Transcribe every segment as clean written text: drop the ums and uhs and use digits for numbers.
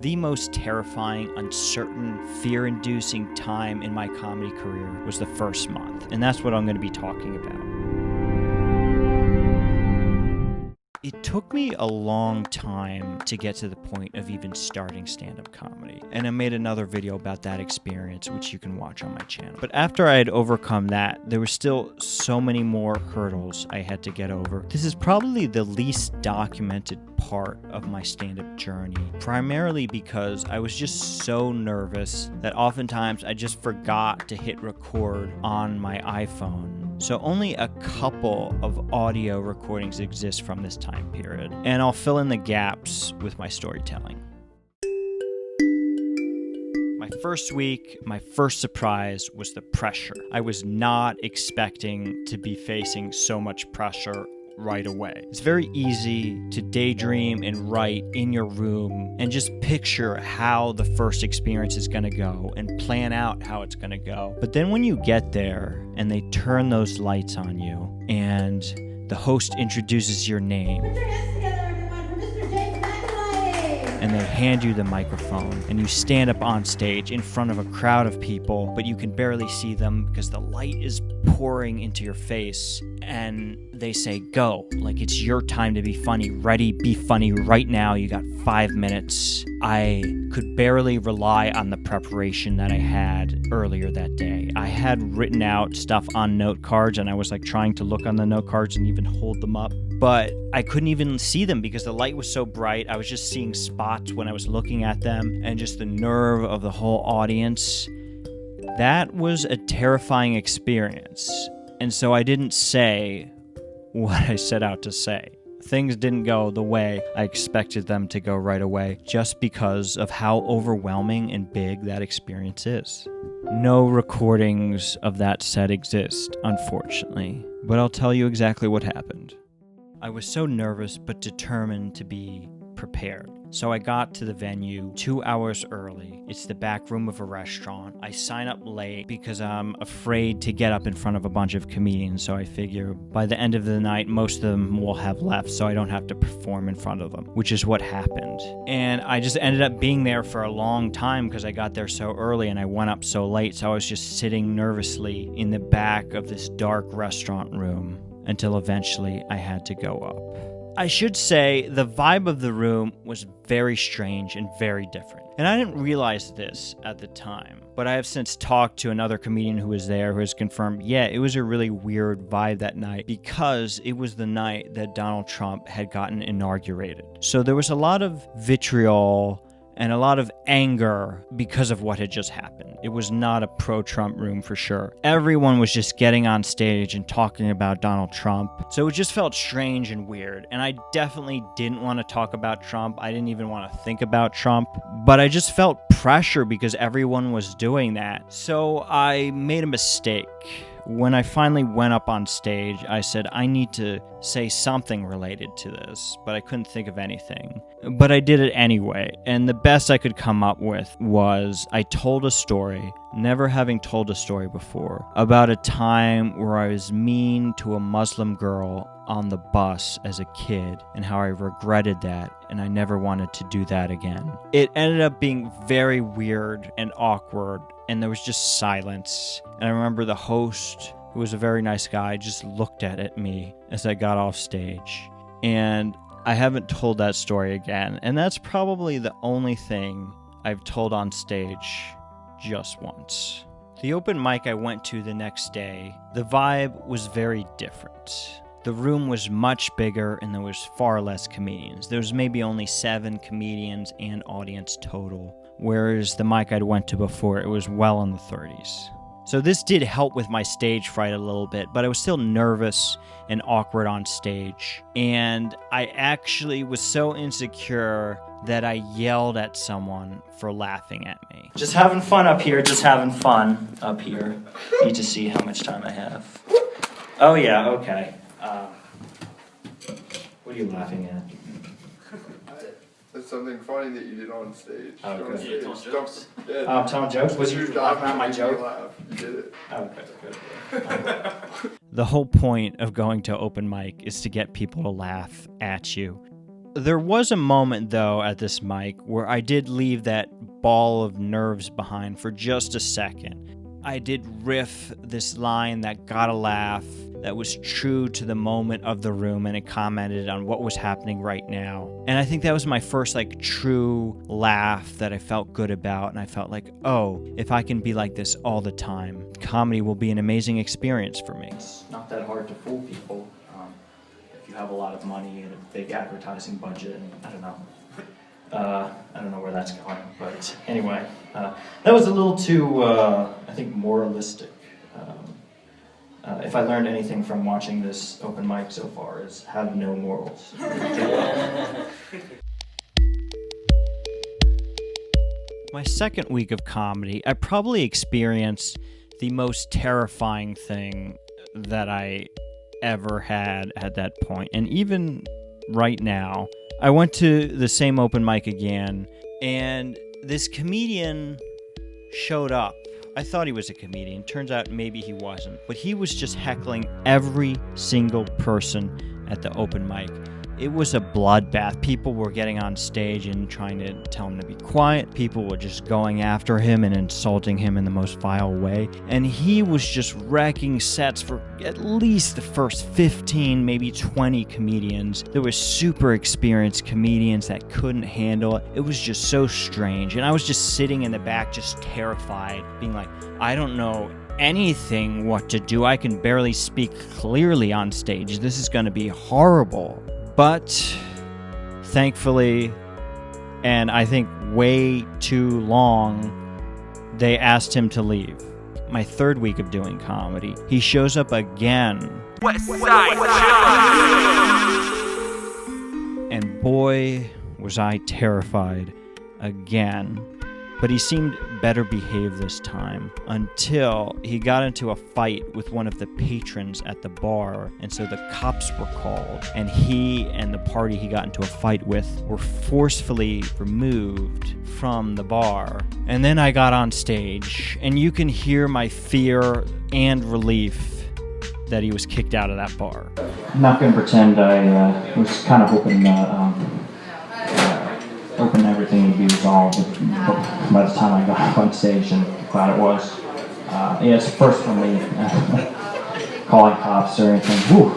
The most terrifying, uncertain, fear-inducing time in my comedy career was the first month, and that's what I'm going to be talking about. It took me a long time to get to the point of even starting stand-up comedy, and I made another video about that experience, which you can watch on my channel. But after I had overcome that, there were still so many more hurdles I had to get over. This is probably the least documented part of my stand-up journey, primarily because I was just so nervous that oftentimes I just forgot to hit record on my iPhone. So only a couple of audio recordings exist from this time period, and I'll fill in the gaps with my storytelling. My first week, my first surprise was the pressure. I was not expecting to be facing so much pressure right away. It's very easy to daydream and write in your room and just picture how the first experience is going to go and plan out how it's going to go. But then when you get there and they turn those lights on you and the host introduces your name, Put your hands together, everyone, for Mr. James McElhinney. and they hand you the microphone and you stand up on stage in front of a crowd of people, but you can barely see them because the light is pouring into your face, and they say go, like it's your time to be funny. Ready, be funny right now. You got 5 minutes. I could barely rely on the preparation that I had earlier that day. I had written out stuff on note cards, and I was like trying to look on the note cards and even hold them up, but I couldn't even see them because the light was so bright. I was just seeing spots when I was looking at them, and just the nerve of the whole audience. That was a terrifying experience. And so I didn't say what I set out to say. Things didn't go the way I expected them to go right away, just because of how overwhelming and big that experience is. No recordings of that set exist, unfortunately, but I'll tell you exactly what happened. I was so nervous but determined to be prepared. So I got to the venue 2 hours early. It's the back room of a restaurant. I sign up late because I'm afraid to get up in front of a bunch of comedians, so I figure by the end of the night, most of them will have left, so I don't have to perform in front of them, which is what happened. And I just ended up being there for a long time because I got there so early and I went up so late, so I was just sitting nervously in the back of this dark restaurant room until eventually I had to go up. I should say the vibe of the room was very strange and very different. And I didn't realize this at the time, but I have since talked to another comedian who was there who has confirmed, yeah, it was a really weird vibe that night because it was the night that Donald Trump had gotten inaugurated. So there was a lot of vitriol and a lot of anger because of what had just happened. It was not a pro-Trump room for sure. Everyone was just getting on stage and talking about Donald Trump. So it just felt strange and weird. And I definitely didn't want to talk about Trump. I didn't even want to think about Trump. But I just felt pressure because everyone was doing that. So I made a mistake. When I finally went up on stage, I said, I need to say something related to this, but I couldn't think of anything. But I did it anyway, and the best I could come up with was I told a story, never having told a story before, about a time where I was mean to a Muslim girl on the bus as a kid and how I regretted that and I never wanted to do that again. It ended up being very weird and awkward, and there was just silence. And I remember the host, who was a very nice guy, just looked at me as I got off stage. And I haven't told that story again. And that's probably the only thing I've told on stage just once. The open mic I went to the next day, the vibe was very different. The room was much bigger and there was far less comedians. There was maybe only 7 comedians and audience total, whereas the mic I'd went to before, it was well in the 30s. So this did help with my stage fright a little bit, but I was still nervous and awkward on stage. And I actually was so insecure that I yelled at someone for laughing at me. Just having fun up here, just having fun up here. Need to see how much time I have. Oh yeah, okay. What are you laughing at? It's something funny that you did on stage. Oh, good. Yeah, telling jokes. Yeah. Telling jokes? Was you laughing at my joke? You did it. Oh, good. The whole point of going to open mic is to get people to laugh at you. There was a moment, though, at this mic where I did leave that ball of nerves behind for just a second. I did riff this line that got a laugh, that was true to the moment of the room, and it commented on what was happening right now. And I think that was my first, true laugh that I felt good about, and I felt like, oh, if I can be like this all the time, comedy will be an amazing experience for me. It's not that hard to fool people. If you have a lot of money and a big advertising budget, and I don't know where that's going, but anyway, that was a little too, I think, moralistic. If I learned anything from watching this open mic so far, is have no morals. My second week of comedy, I probably experienced the most terrifying thing that I ever had at that point. And even right now, I went to the same open mic again, and this comedian showed up. I thought he was a comedian. Turns out maybe he wasn't. But he was just heckling every single person at the open mic. It was a bloodbath. People were getting on stage and trying to tell him to be quiet. People were just going after him and insulting him in the most vile way. And he was just wrecking sets for at least the first 15, maybe 20 comedians. There were super experienced comedians that couldn't handle it. It was just so strange. And I was just sitting in the back, just terrified, being like, I don't know anything what to do. I can barely speak clearly on stage. This is going to be horrible. But thankfully, and I think way too long, they asked him to leave. My third week of doing comedy, he shows up again. West Side Chiller! And boy, was I terrified again. But he seemed better behaved this time until he got into a fight with one of the patrons at the bar, and so the cops were called, and he and the party he got into a fight with were forcefully removed from the bar. And then I got on stage, and you can hear my fear and relief that he was kicked out of that bar. I'm not going to pretend I was kind of hoping everything would be resolved, but by the time I got up on stage, and glad it was. It's first for me, calling cops or anything. Whew.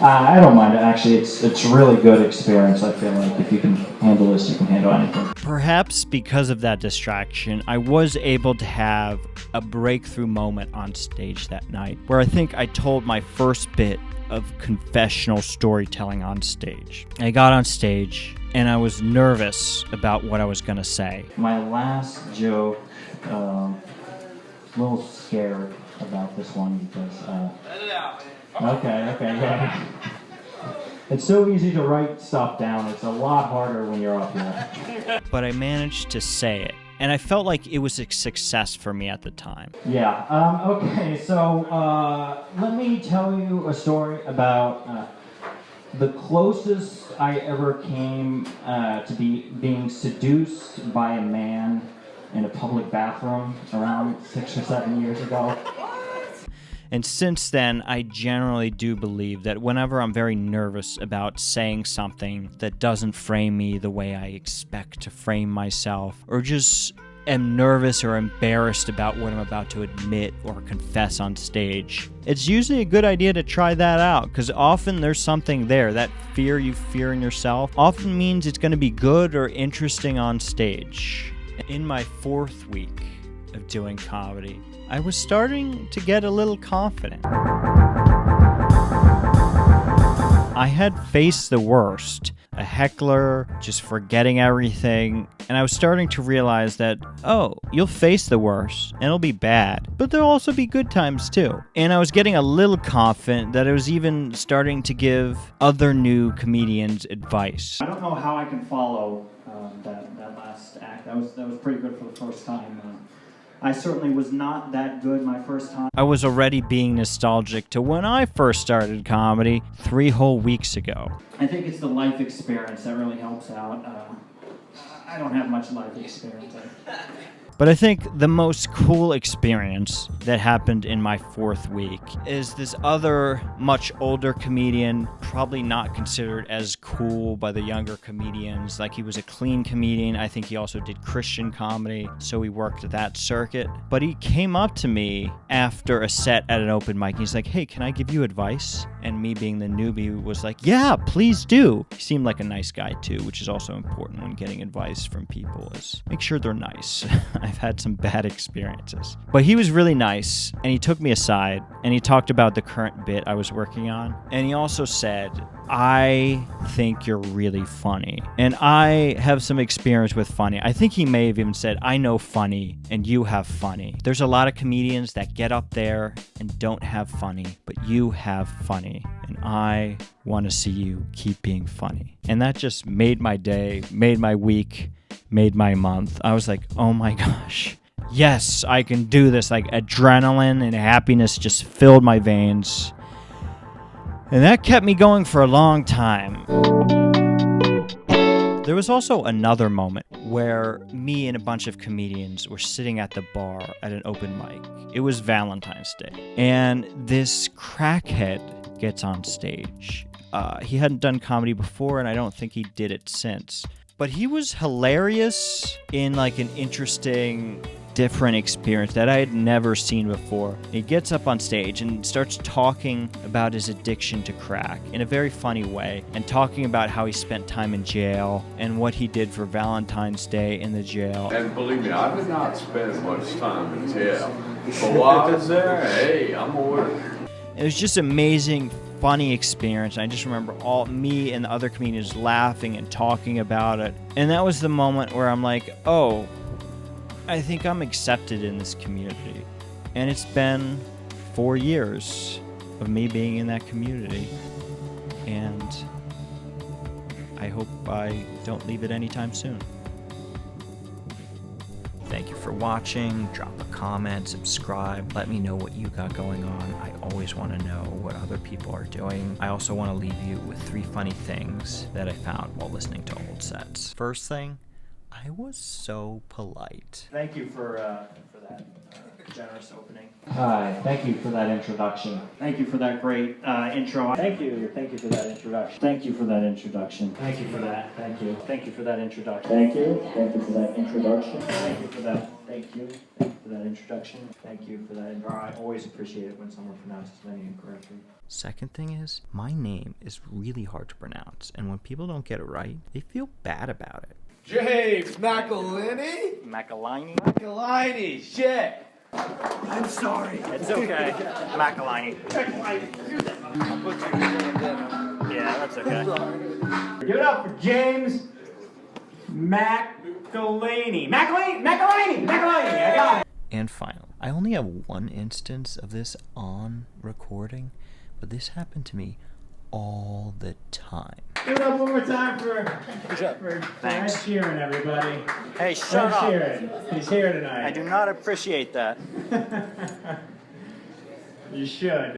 I don't mind it, actually. It's a really good experience. I feel like if you can handle this, you can handle anything. Perhaps because of that distraction, I was able to have a breakthrough moment on stage that night, where I think I told my first bit of confessional storytelling on stage. I got on stage, and I was nervous about what I was going to say. My last joke, a little scared about this one because, okay, yeah. It's so easy to write stuff down. It's a lot harder when you're up here. But I managed to say it, and I felt like it was a success for me at the time. Yeah, okay, so let me tell you a story about the closest I ever came to being seduced by a man in a public bathroom around 6 or 7 years ago. And since then, I generally do believe that whenever I'm very nervous about saying something that doesn't frame me the way I expect to frame myself, or just am nervous or embarrassed about what I'm about to admit or confess on stage, it's usually a good idea to try that out, because often there's something there. That fear you fear in yourself often means it's going to be good or interesting on stage. In my fourth week of doing comedy, I was starting to get a little confident. I had faced the worst, a heckler just forgetting everything, and I was starting to realize that, oh, you'll face the worst, and it'll be bad, but there'll also be good times too. And I was getting a little confident that I was even starting to give other new comedians advice. I don't know how I can follow that last act. That was pretty good for the first time. I certainly was not that good my first time. I was already being nostalgic to when I first started comedy 3 whole weeks ago. I think it's the life experience that really helps out. I don't have much life experience. But I think the most cool experience that happened in my 4th week is this other much older comedian, probably not considered as cool by the younger comedians. Like, he was a clean comedian. I think he also did Christian comedy, so he worked that circuit. But he came up to me after a set at an open mic. He's like, hey, can I give you advice? And me being the newbie was like, yeah, please do. He seemed like a nice guy too, which is also important when getting advice from people, is make sure they're nice. I've had some bad experiences. But he was really nice, and he took me aside, and he talked about the current bit I was working on. And he also said, I think you're really funny. And I have some experience with funny. I think he may have even said, I know funny, and you have funny. There's a lot of comedians that get up there and don't have funny, but you have funny. And I want to see you keep being funny. And that just made my day, made my week, made my month. I was like, oh my gosh, yes, I can do this. Like, adrenaline and happiness just filled my veins. And that kept me going for a long time. There was also another moment where me and a bunch of comedians were sitting at the bar at an open mic. It was Valentine's Day. And this crackhead gets on stage. He hadn't done comedy before, and I don't think he did it since. But he was hilarious in like an interesting, different experience that I had never seen before. He gets up on stage and starts talking about his addiction to crack in a very funny way, and talking about how he spent time in jail and what he did for Valentine's Day in the jail. And believe me, I did not spend much time in jail. But while I was there, hey, I'm aware. It was just amazing, funny experience. I just remember all me and the other comedians laughing and talking about it. And that was the moment where I'm like, oh, I think I'm accepted in this community. And it's been 4 years of me being in that community. And I hope I don't leave it anytime soon. Thank you for watching. Drop a comment, subscribe. Let me know what you got going on. I always want to know what other people are doing. I also want to leave you with 3 funny things that I found while listening to old sets. First thing, I was so polite. Thank you for that generous opening. Hi, thank you for that introduction. Thank you for that great intro. Thank you for that introduction. Thank you for that introduction. Thank you for that. Thank you. Thank you for that introduction. Thank you. Thank you for that introduction. Thank you for that. Thank you. Thank you for that introduction. Thank you for that. I always appreciate it when someone pronounces my name correctly. Second thing is, my name is really hard to pronounce, and when people don't get it right, they feel bad about it. James McElhinney? McElhinney, shit. I'm sorry. It's okay. McElhinney. Yeah, that's okay. Give it up for James McElhinney. McElhinney! I got it! And finally, I only have one instance of this on recording, but this happened to me all the time. Give it up one more time for Thanks. Sheeran, everybody. Hey, shut up. Sheeran. He's here tonight. I do not appreciate that. You should.